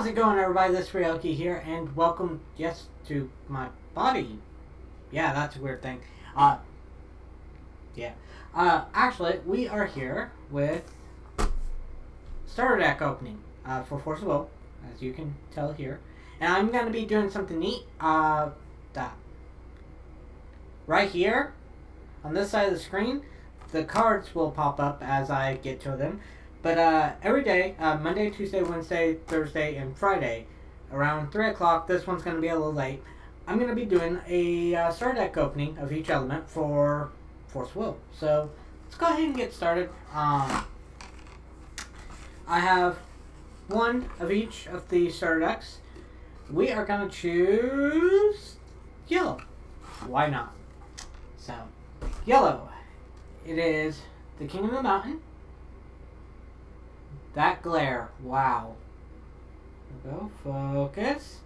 How's it going, everybody? This is Ryoki here, and welcome, yes, to my body. Yeah, that's a weird thing. Yeah. Actually, we are here with starter deck opening for Force of Welp, as you can tell here. And I'm going to be doing something neat. That right here, on this side of the screen, the cards will pop up as I get to them. But every day, Monday, Tuesday, Wednesday, Thursday, and Friday, around 3 o'clock, this one's going to be a little late, I'm going to be doing a starter deck opening of each element for Force of Welp. So, let's go ahead and get started. I have one of each of the starter decks. We are going to choose yellow. Why not? So, yellow. It is the King of the Mountain. That glare. Wow. There we go. Focus.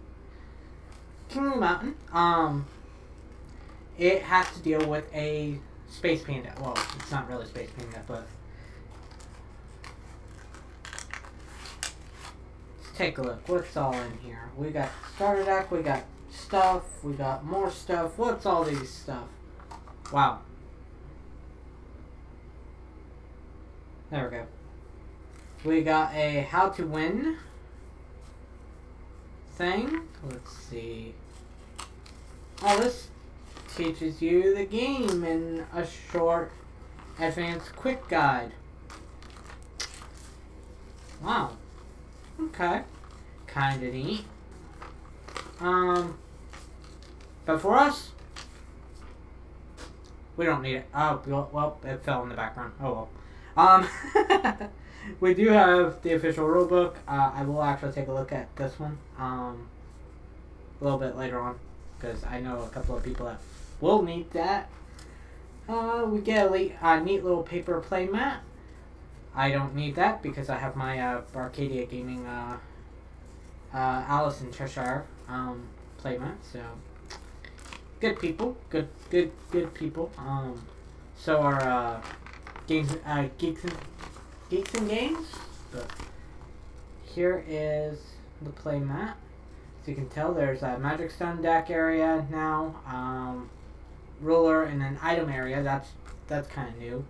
King of the Mountain. It has to deal with a space panda. Well, it's not really space panda, but let's take a look. What's all in here? We got starter deck, we got stuff, we got more stuff. What's all these stuff? Wow. There we go. We got a how to win thing. Let's see. Oh, this teaches you the game in a short, advanced, quick guide. Wow. Okay. Kinda neat. But for us, we don't need it. Oh, well, it fell in the background. Oh well. We do have the official rulebook. I will actually take a look at this one a little bit later on, because I know a couple of people that will need that. We get a neat little paper play mat. I don't need that because I have my Arcadia Gaming Alice in Cheshire play mat. So good people, good people. So our games, Geeks and Games. But here is the play mat. As you can tell, there's a Magic Stone deck area now, ruler, and an item area. That's kind of new.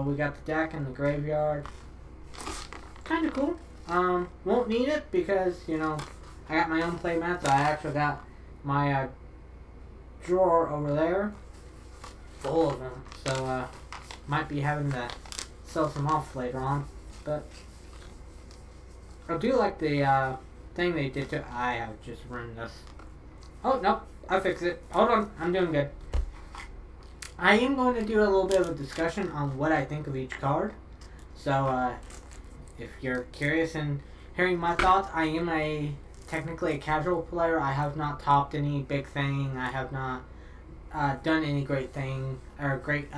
We got the deck in the graveyard. Kind of cool. Won't need it because, you know, I got my own play mats. I actually got my drawer over there full of them. So might be having to sell some off later on, but I do like the thing they did to. I have just ruined this. Oh no, I fixed it. Hold on, I'm doing good. I am going to do a little bit of a discussion on what I think of each card. So if you're curious in hearing my thoughts, I am technically a casual player. I have not topped any big thing. I have not done any great thing or great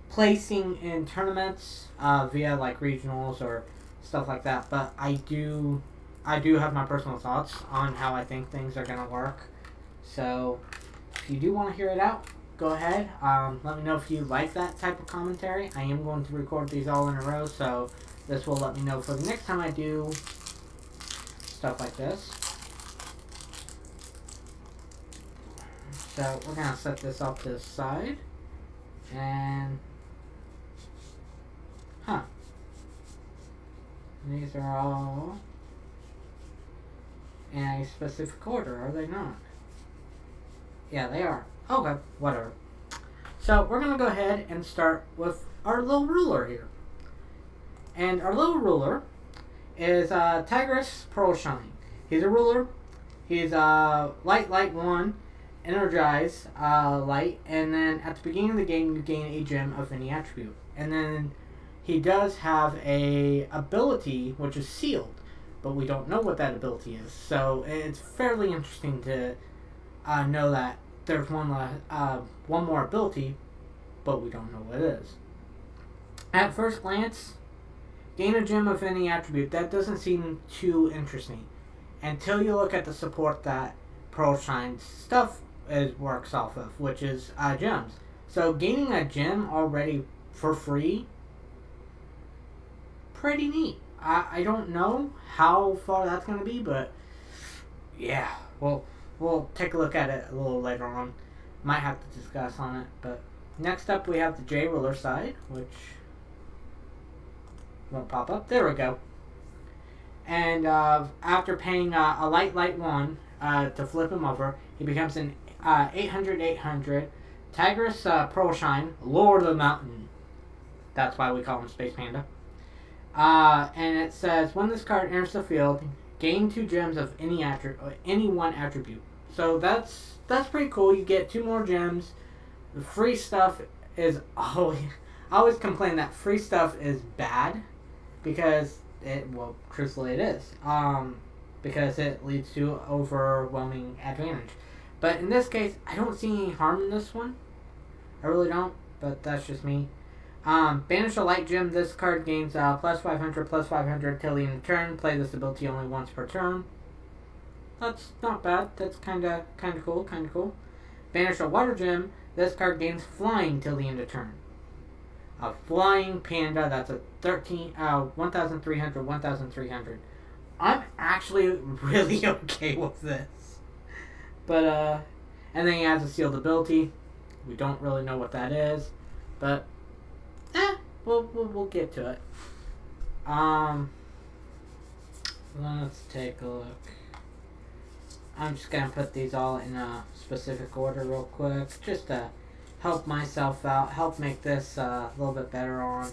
placing in tournaments via like regionals or stuff like that, but I do have my personal thoughts on how I think things are gonna work. So if you do want to hear it out, go ahead. Let me know if you like that type of commentary. I am going to record these all in a row, so this will let me know for the next time I do stuff like this. So we're gonna set this off to the side. And these are all in a specific order, are they not? Yeah, they are. Okay, whatever. So we're gonna go ahead and start with our little ruler here. And our little ruler is Tigris Pearl Shine. He's a ruler. He's light 1, energize light, and then at the beginning of the game you gain a gem of any attribute. And then he does have a ability which is sealed, but we don't know what that ability is. So it's fairly interesting to know that there's one more ability, but we don't know what it is. At first glance, gain a gem of any attribute. That doesn't seem too interesting until you look at the support that Pearl Shine's stuff works off of, which is gems. So gaining a gem already for free, pretty neat. I don't know how far that's going to be, but yeah, we'll take a look at it a little later on. Might have to discuss on it, but next up we have the J ruler side, which won't pop up. There we go. And after paying a light 1 to flip him over, he becomes an 800 Tigris Pearl Shine, Lord of the Mountain. That's why we call him Space Panda. And it says, when this card enters the field, gain 2 gems of any one attribute. So that's pretty cool. You get 2 more gems. The free stuff is always... I always complain that free stuff is bad because truthfully it is. Because it leads to overwhelming advantage. But in this case, I don't see any harm in this one. I really don't, but that's just me. Banish a light gem. This card gains plus 500 till the end of turn. Play this ability only once per turn. That's not bad. That's kind of cool. Banish a water gem. This card gains flying till the end of turn. A flying panda. That's a 1,300. I'm actually really okay with this. But and then he has a sealed ability. We don't really know what that is, but we'll get to it. Let's take a look. I'm just gonna put these all in a specific order real quick, just to help myself out, help make this a little bit better on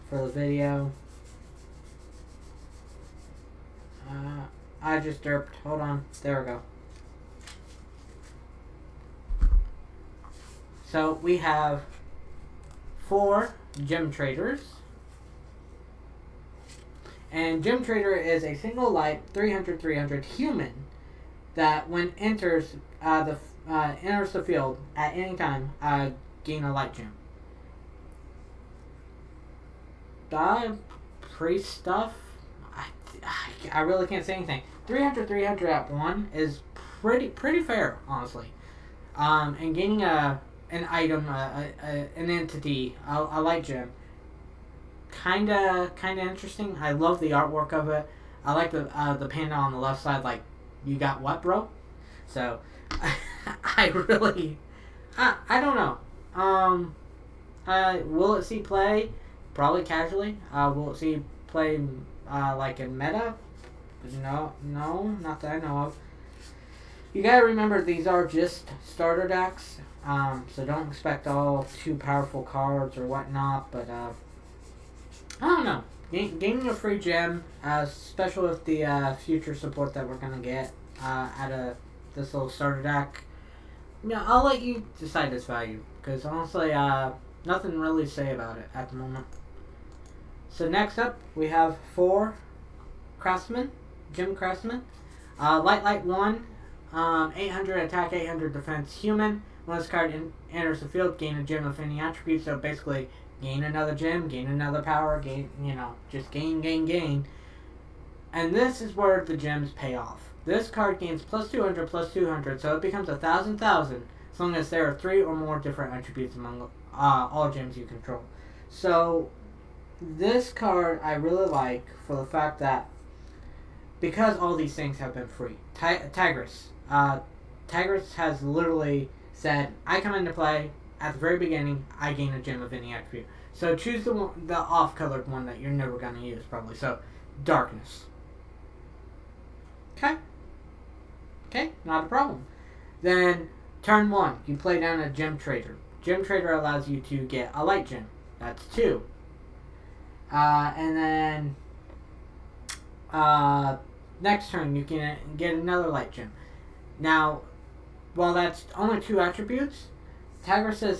for the video. I just derped. Hold on. There we go. So we have 4 gem traders. And gem trader is a single light 300 human that when enters the field at any time gain a light gem. Free stuff. I really can't say anything. 300 at 1 is pretty fair, honestly. And gaining an item, an entity, a light gem, kinda interesting. I love the artwork of it. I like the panda on the left side. Like, you got what, bro? So I really, I don't know. Will it see play? Probably casually. Will it see play like in meta? No, not that I know of. You gotta remember, these are just starter decks, so don't expect all too powerful cards or whatnot, but I don't know. Gaining a free gem, especially with the future support that we're gonna get out of this little starter deck. Yeah, I'll let you decide its value, because honestly, nothing really to say about it at the moment. So next up, we have 4 Craftsmen, Gem Craftsmen. Light 1, 800 attack, 800 defense, human. When this card enters the field, gain a gem of any attribute. So basically, gain another gem, gain another power, just gain. And this is where the gems pay off. This card gains plus 200, so it becomes 1,000, as long as there are 3 or more different attributes among all gems you control. So this card I really like for the fact that because all these things have been free. Tigris has literally said, I come into play, at the very beginning, I gain a gem of any attribute. So choose the off-colored one that you're never going to use, probably. So, Darkness. Okay, not a problem. Then, turn 1, you play down a Gem Trader. Gem Trader allows you to get a light gem. That's 2. And then, next turn, you can get another light gem. Now, while that's only 2 attributes, Tigris's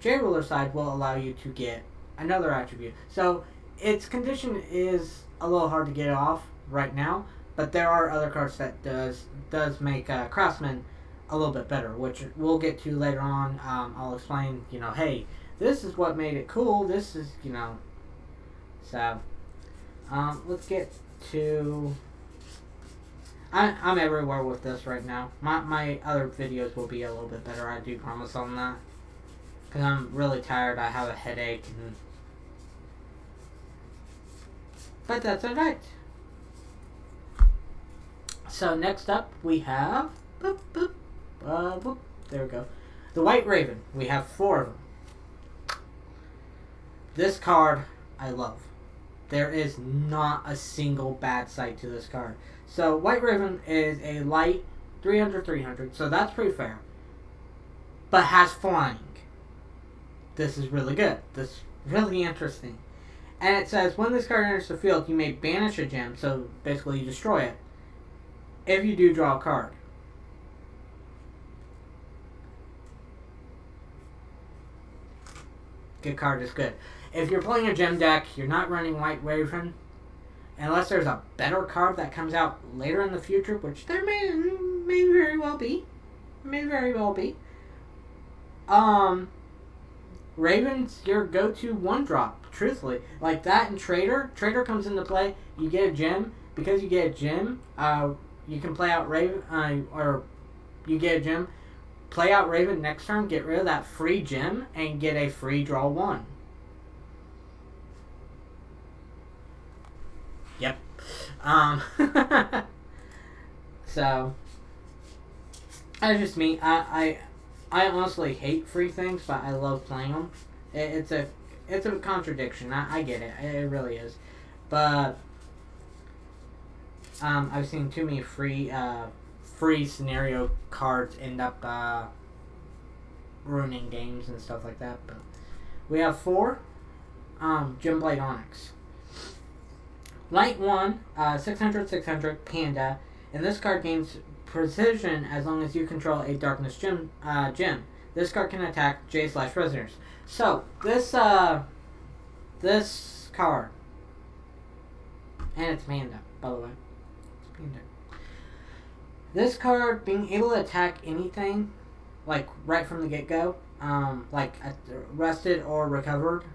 J-Ruler side will allow you to get another attribute. So, its condition is a little hard to get off right now, but there are other cards that does make Craftsman a little bit better, which we'll get to later on. I'll explain, hey, this is what made it cool, this is, so, let's get to... I'm everywhere with this right now. My other videos will be a little bit better, I do promise on that. Because I'm really tired, I have a headache, and But that's alright. So next up we have there we go. The White Raven. We have 4 of them. This card I love. There is not a single bad side to this card. So White Raven is a light 300/300, so that's pretty fair. But has flying. This is really good. This is really interesting. And it says, when this card enters the field, you may banish a gem, so basically you destroy it, if you do draw a card. Good card is good. If you're playing a gem deck, you're not running White Raven, unless there's a better card that comes out later in the future, which there may very well be. May very well be. Raven's your go-to 1-drop, truthfully. Like that in Trader. Trader comes into play, you get a gem. Because you get a gem, you can play out Raven, or you get a gem, play out Raven next turn, get rid of that free gem, and get a free draw 1. Yep. So, that's just me. I honestly hate free things, but I love playing them. It's a contradiction. I get it. It really is. But I've seen too many free scenario cards end up ruining games and stuff like that. But we have 4 Gemblade Onyx. Light 1, 600/600 Panda, and this card gains precision as long as you control a darkness gem. This card can attack J/prisoners. So this card, and it's Panda, by the way. It's Panda. This card being able to attack anything, like right from the get-go, like rested or recovered,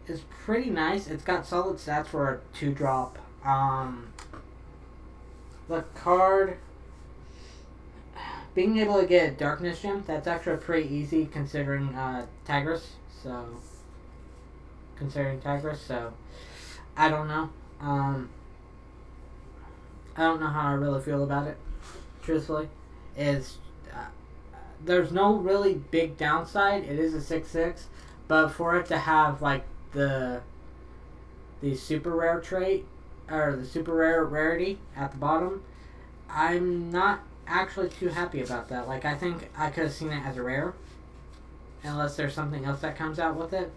is pretty nice. It's got solid stats for a 2-drop. The card being able to get a darkness gem, that's actually pretty easy considering Tigris. So I don't know. I don't know how I really feel about it. Truthfully, there's no really big downside. It is a 6/6, but for it to have like the super rare trait or the super rare rarity at the bottom, I'm not actually too happy about that. Like, I think I could have seen it as a rare, unless there's something else that comes out with it,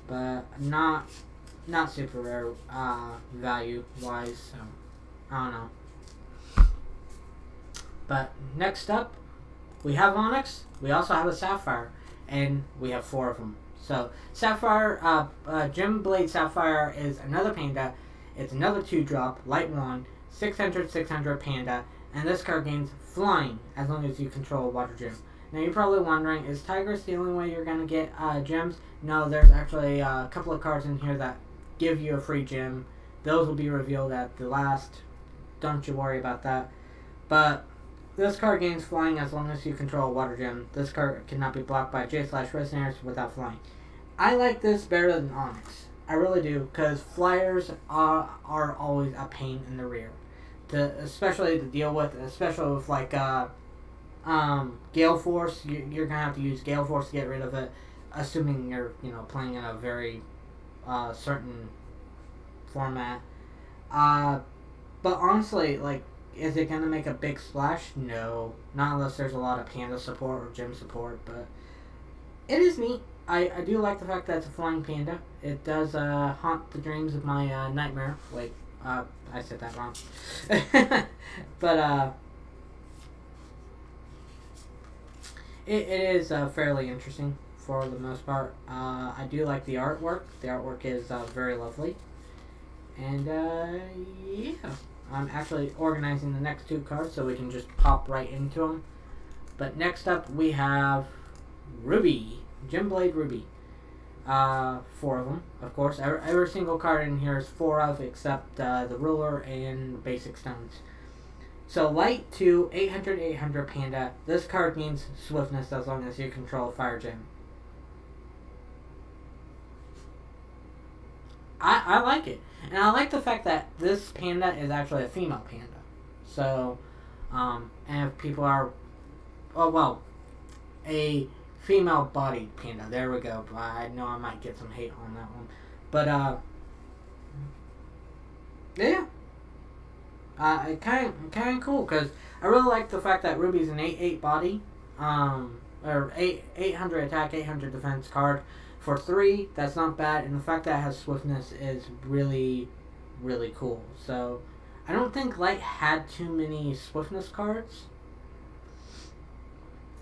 but not super rare value wise. So I don't know. But next up, we have Onyx. We also have a Sapphire, and we have 4 of them. So Sapphire, Gemblade Sapphire is another Panda. It's another 2-drop, light 1, 600/600 Panda, and this card gains flying as long as you control a water gem. Now you're probably wondering, is Tigris the only way you're going to get gems? No, there's actually a couple of cards in here that give you a free gem. Those will be revealed at the last. Don't you worry about that. But this card gains flying as long as you control a water gem. This card cannot be blocked by J/prisoners without flying. I like this better than Onyx. I really do, because flyers are always a pain in the rear. Especially to deal with, especially with like Gale Force. You're gonna have to use Gale Force to get rid of it, assuming you're playing in a very certain format. But honestly, like, is it gonna make a big splash? No, not unless there's a lot of Panda support or gem support. But it is neat. I do like the fact that it's a flying Panda. It does haunt the dreams of my nightmare. Wait, I said that wrong. But it is fairly interesting for the most part. I do like the artwork. The artwork is very lovely. And yeah, I'm actually organizing the next 2 cards so we can just pop right into them. But next up we have Ruby. Gemblade Ruby. 4 of them, of course. Every single card in here is 4 of, except the ruler and basic stones. So light 2, 800/800 Panda. This card means swiftness as long as you control a fire gem. I like it. And I like the fact that this panda is actually a female panda. So, and if people are, oh well, a female bodied panda. There we go. I know I might get some hate on that one. But, yeah. It kind of cool because I really like the fact that Ruby's an 8/8 body, or 800 attack, 800 defense card for 3. That's not bad, and the fact that it has swiftness is really, really cool. So I don't think Light had too many swiftness cards.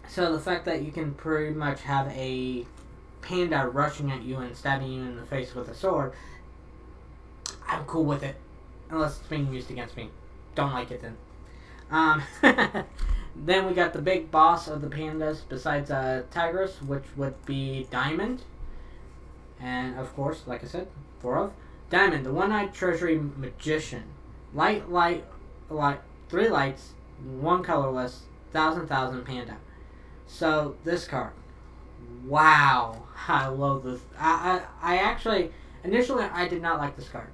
So the fact that you can pretty much have a panda rushing at you and stabbing you in the face with a sword, I'm cool with it, unless it's being used against me. Don't like it then. Then we got the big boss of the pandas besides Tigress, which would be Diamond. And of course, like I said, 4 of Diamond, the one-eyed treasury magician. Light, 3 lights, 1 colorless, 1,000 panda. So this card, wow, I love this. I actually, initially I did not like this card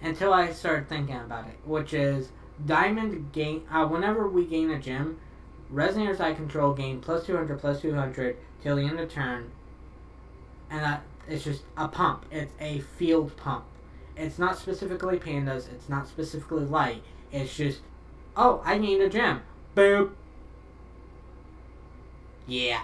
until I started thinking about it, which is Diamond gain, whenever we gain a gem, Resonators I control gain +200/+200 till the end of turn, and that it's just a pump. It's a field pump. It's not specifically pandas. It's not specifically light. It's just, oh, I gained a gem. Boop. Yeah.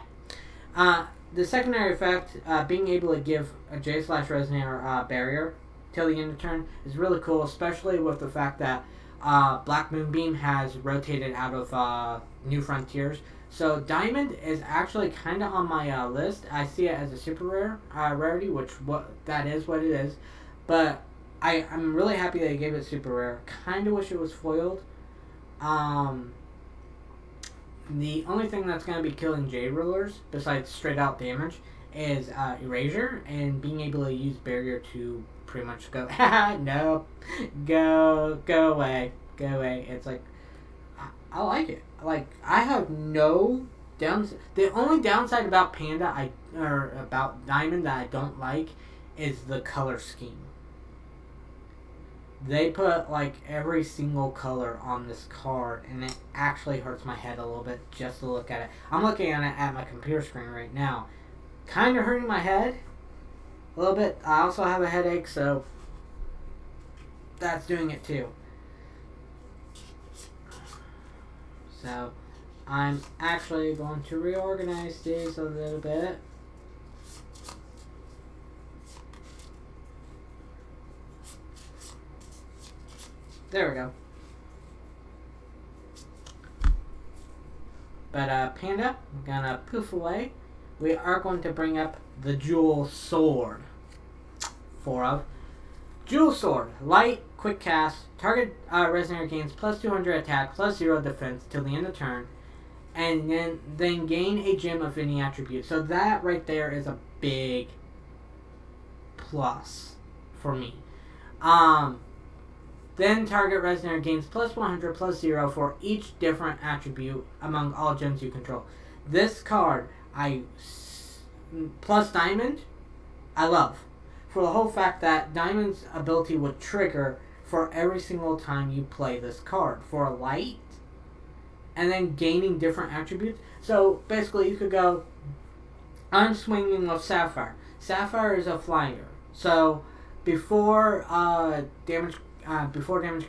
The secondary effect, being able to give a J/Resonator barrier till the end of turn is really cool, especially with the fact that Black Moonbeam has rotated out of New Frontiers. So Diamond is actually kind of on my list. I see it as a super rare rarity, which that is what it is. But I'm really happy they gave it super rare. Kind of wish it was foiled. The only thing that's going to be killing J Rulers, besides straight out damage, is Erasure and being able to use Barrier to pretty much go, no, go away. It's like, I like it. Like, I have no downside. The only downside about Panda, or about Diamond that I don't like is the color scheme. They put like every single color on this card, and it actually hurts my head a little bit just to look at it. I'm looking at it at my computer screen right now. Kind of hurting my head a little bit. I also have a headache, so that's doing it too. So I'm actually going to reorganize these a little bit. There we go. But Panda, I'm gonna poof away. We are going to bring up the Jewel Sword. 4 of. Jewel Sword. Light, quick cast. Target Resonator gains +200 attack, +0 defense till the end of turn. And then gain a gem of any attribute. So that right there is a big plus for me. Then target Resonator gains +100, +0 for each different attribute among all gems you control. This card, plus Diamond, I love. For the whole fact that Diamond's ability would trigger for every single time you play this card. For a light, and then gaining different attributes. So basically you could go, I'm swinging with Sapphire. Sapphire is a flyer. So before damage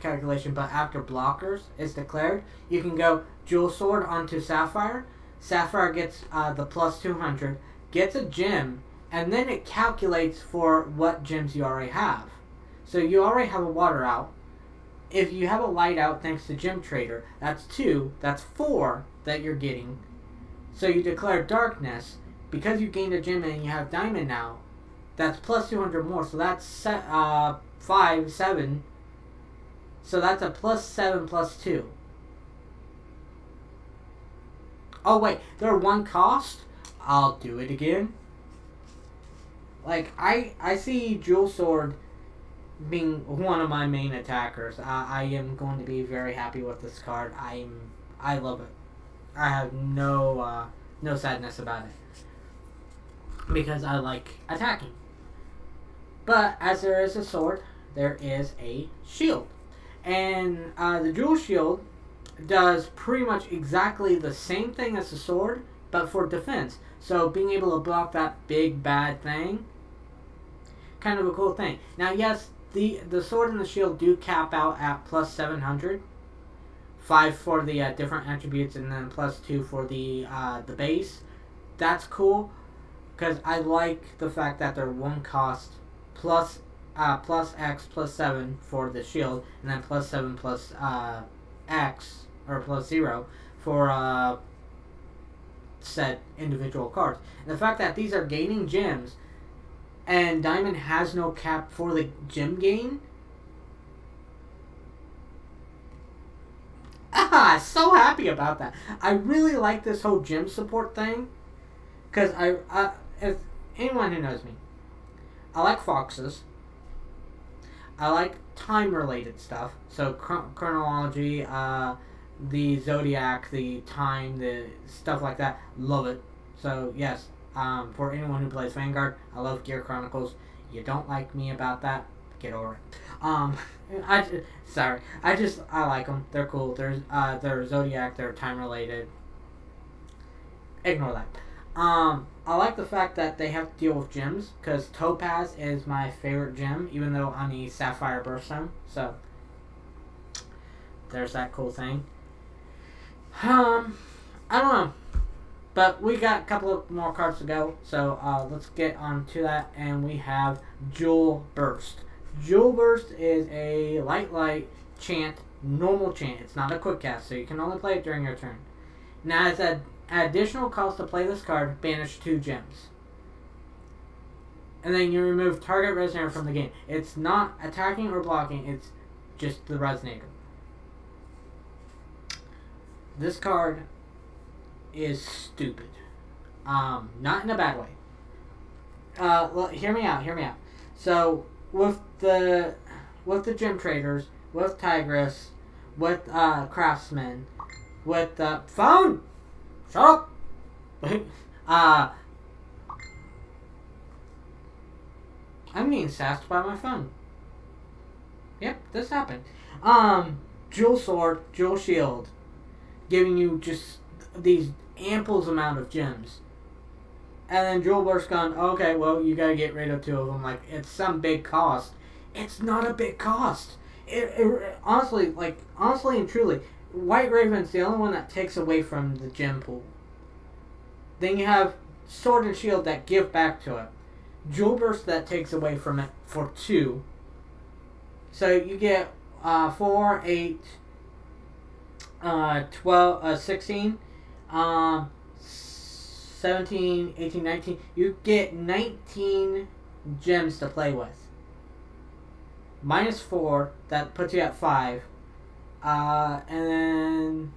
calculation, but after blockers is declared, you can go Jewel Sword onto Sapphire. Sapphire gets the +200, gets a gem, and then it calculates for what gems you already have. So you already have a water out. If you have a light out thanks to Gem Trader, that's 2, that's 4 that you're getting. So you declare darkness. Because you gained a gem and you have diamond now, that's +200 more. So that's 5, 7. So that's a +7 +2. Oh wait, they're 1 cost? I'll do it again. Like, I see Jewel Sword being one of my main attackers. I am going to be very happy with this card. I love it. I have no sadness about it. Because I like attacking. But as there is a sword, there is a shield. And the dual shield does pretty much exactly the same thing as the sword, but for defense. So being able to block that big bad thing, kind of a cool thing. Now, yes, the sword and the shield do cap out at plus 700. 5 for the different attributes, and then plus 2 for the base. That's cool, because I like the fact that they're one cost plus X plus 7 for the shield, and then plus 7 plus X, or plus 0 for said individual cards. And the fact that these are gaining gems, and Diamond has no cap for the gem gain. So happy about that. I really like this whole gem support thing, because if anyone who knows me, I like foxes. I like time-related stuff. So chronology, the zodiac, the time, the stuff like that. Love it. So yes, for anyone who plays Vanguard, I love Gear Chronicles. You don't like me about that? Get over it. I like them. They're cool. They're zodiac. They're time-related. Ignore that. I like the fact that they have to deal with gems, because Topaz is my favorite gem, even though I'm a Sapphire Birthstone. So there's that cool thing. I don't know, but we got a couple of more cards to go, so let's get on to that. And we have Jewel Burst. Jewel Burst is a light chant, normal chant. It's not a quick cast, so you can only play it during your turn. Now, as an additional cost to play this card, banish 2 gems. And then you remove target resonator from the game. It's not attacking or blocking, it's just the resonator. This card is stupid. Not in a bad way. Well, hear me out. So, with the gem traders, with Tigress, with craftsmen, with the phone. Shut up. I'm being sassed by my phone. Yep, this happened. Jewel sword, jewel shield, giving you just these ample amount of gems. And then Jewel Burst gone, okay, well, you gotta get rid of 2 of them. Like, it's some big cost. It's not a big cost. Honestly and truly, White Raven's the only one that takes away from the gem pool. Then you have Sword and Shield that give back to it. Jewel Burst that takes away from it for 2. So you get 4, 8, 12, 16, 17, 18, 19. You get 19 gems to play with. Minus 4, that puts you at 5. And then,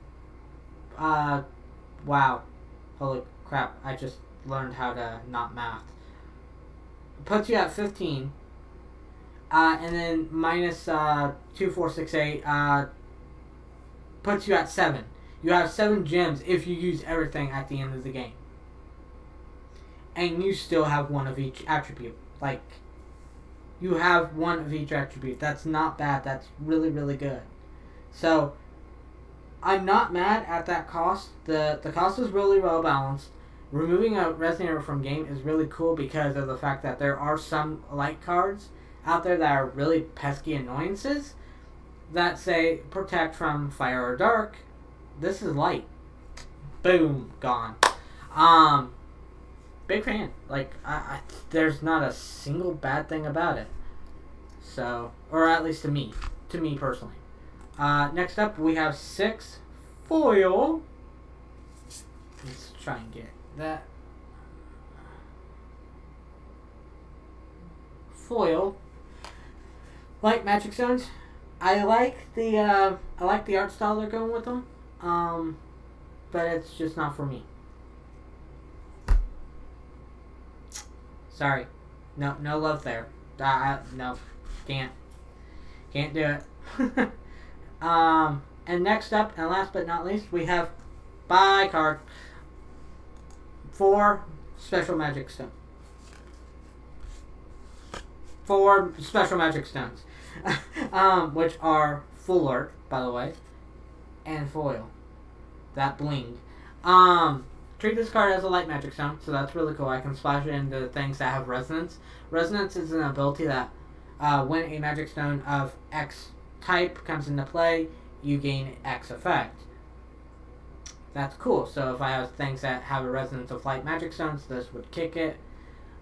wow. Holy crap, I just learned how to not math. Puts you at 15. And then minus 2, 4, 6, 8, puts you at 7. You have 7 gems if you use everything at the end of the game. And you still have 1 of each attribute. Like, you have 1 of each attribute. That's not bad. That's really, really good. So, I'm not mad at that cost. The cost is really well balanced. Removing a resonator from game is really cool because of the fact that there are some light cards out there that are really pesky annoyances that say protect from fire or dark. This is light. Boom, gone. Big fan. Like, there's not a single bad thing about it. So, or at least to me personally. Next up, we have 6 foil. Let's try and get that. Foil. Light magic stones. I like the art style they're going with them. But it's just not for me. Sorry. No love there. No. Can't do it. And next up, and last but not least, we have buy card. 4 special magic stone. 4 special magic stones, which are full art, by the way, and foil. That bling. Treat this card as a light magic stone, so that's really cool. I can splash it into things that have resonance. Resonance is an ability that when a magic stone of X type comes into play, you gain X effect. That's cool. So if I have things that have a resonance of light magic stones, this would kick it.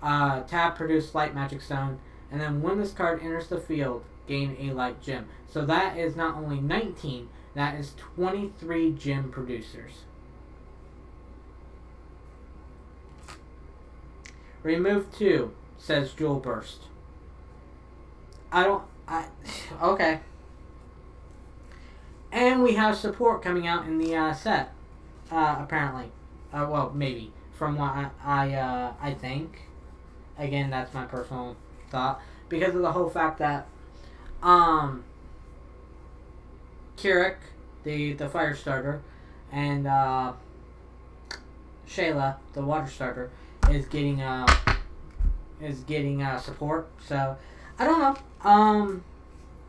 Tap, produce light magic stone, and then when this card enters the field, gain a light gem. So that is not only 19, that is 23 gem producers. Remove 2, says Jewel Burst. Okay. And we have support coming out in the set, apparently. Well, maybe. From what I think. Again, that's my personal thought. Because of the whole fact that, Kirik, the fire starter, and, Shayla, the water starter, is getting support. So, I don't know.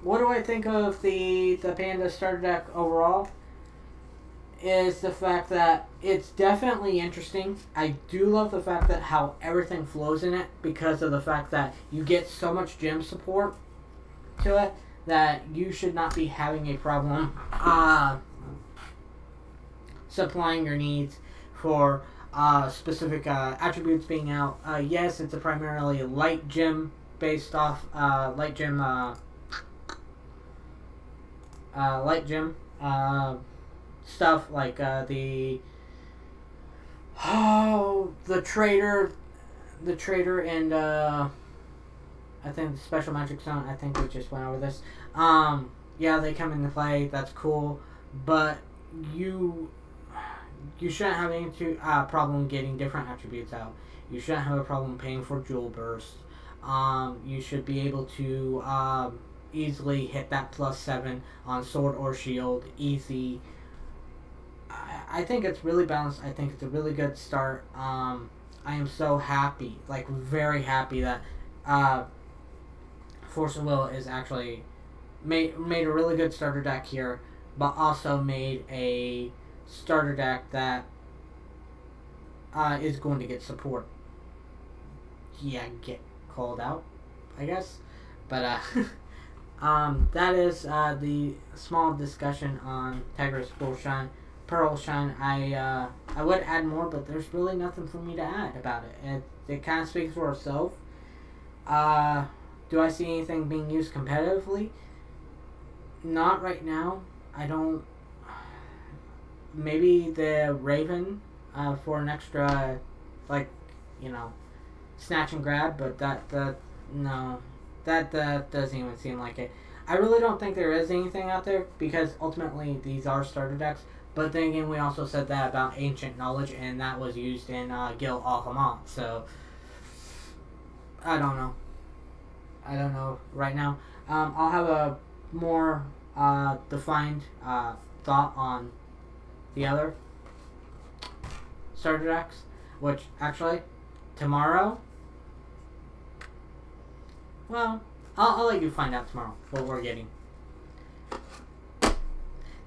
What do I think of the Panda starter deck overall? Is the fact that it's definitely interesting. I do love the fact that how everything flows in it, because of the fact that you get so much gem support to it that you should not be having a problem supplying your needs for specific attributes being out. Yes, it's a primarily light gem based off light gem stuff like the trader and I think the special magic stone. I think we just went over this. Yeah, they come into play. That's cool, but you shouldn't have any problem getting different attributes out. You shouldn't have a problem paying for Jewel Burst. You should be able to easily hit that +7 on sword or shield. Easy. I think it's really balanced. I think it's a really good start. I am so happy, like very happy that Force of Will is actually made a really good starter deck here, but also made a starter deck that is going to get support. Yeah, get called out, I guess. But that is the small discussion on Tigris Pearl Shine. I would add more, but there's really nothing for me to add about it. It kind of speaks for itself. Do I see anything being used competitively? Not right now. I don't. Maybe the Raven for an extra, like, snatch and grab, but that doesn't even seem like it. I really don't think there is anything out there, because ultimately these are starter decks. But then again, we also said that about Ancient Knowledge, and that was used in Gil Alhamant. So I don't know. Right now. I'll have a more defined thought on the other starter decks, which actually tomorrow. Well, I'll let you find out tomorrow what we're getting.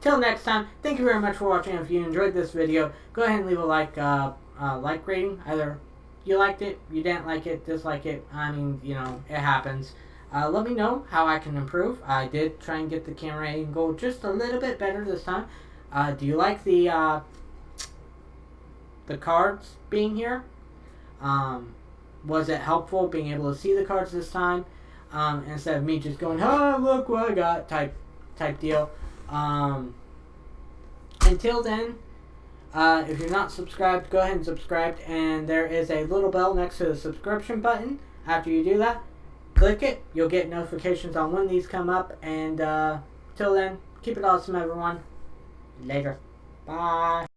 Till next time, thank you very much for watching. If you enjoyed this video, go ahead and leave a like rating. Either you liked it, you didn't like it, dislike it. I mean, it happens. Let me know how I can improve. I did try and get the camera angle just a little bit better this time. Do you like the cards being here? Was it helpful being able to see the cards this time? Instead of me just going, oh, look what I got type deal. Until then, if you're not subscribed, go ahead and subscribe, and there is a little bell next to the subscription button. After you do that, click it. You'll get notifications on when these come up, and till then, keep it awesome, everyone. Later. Bye.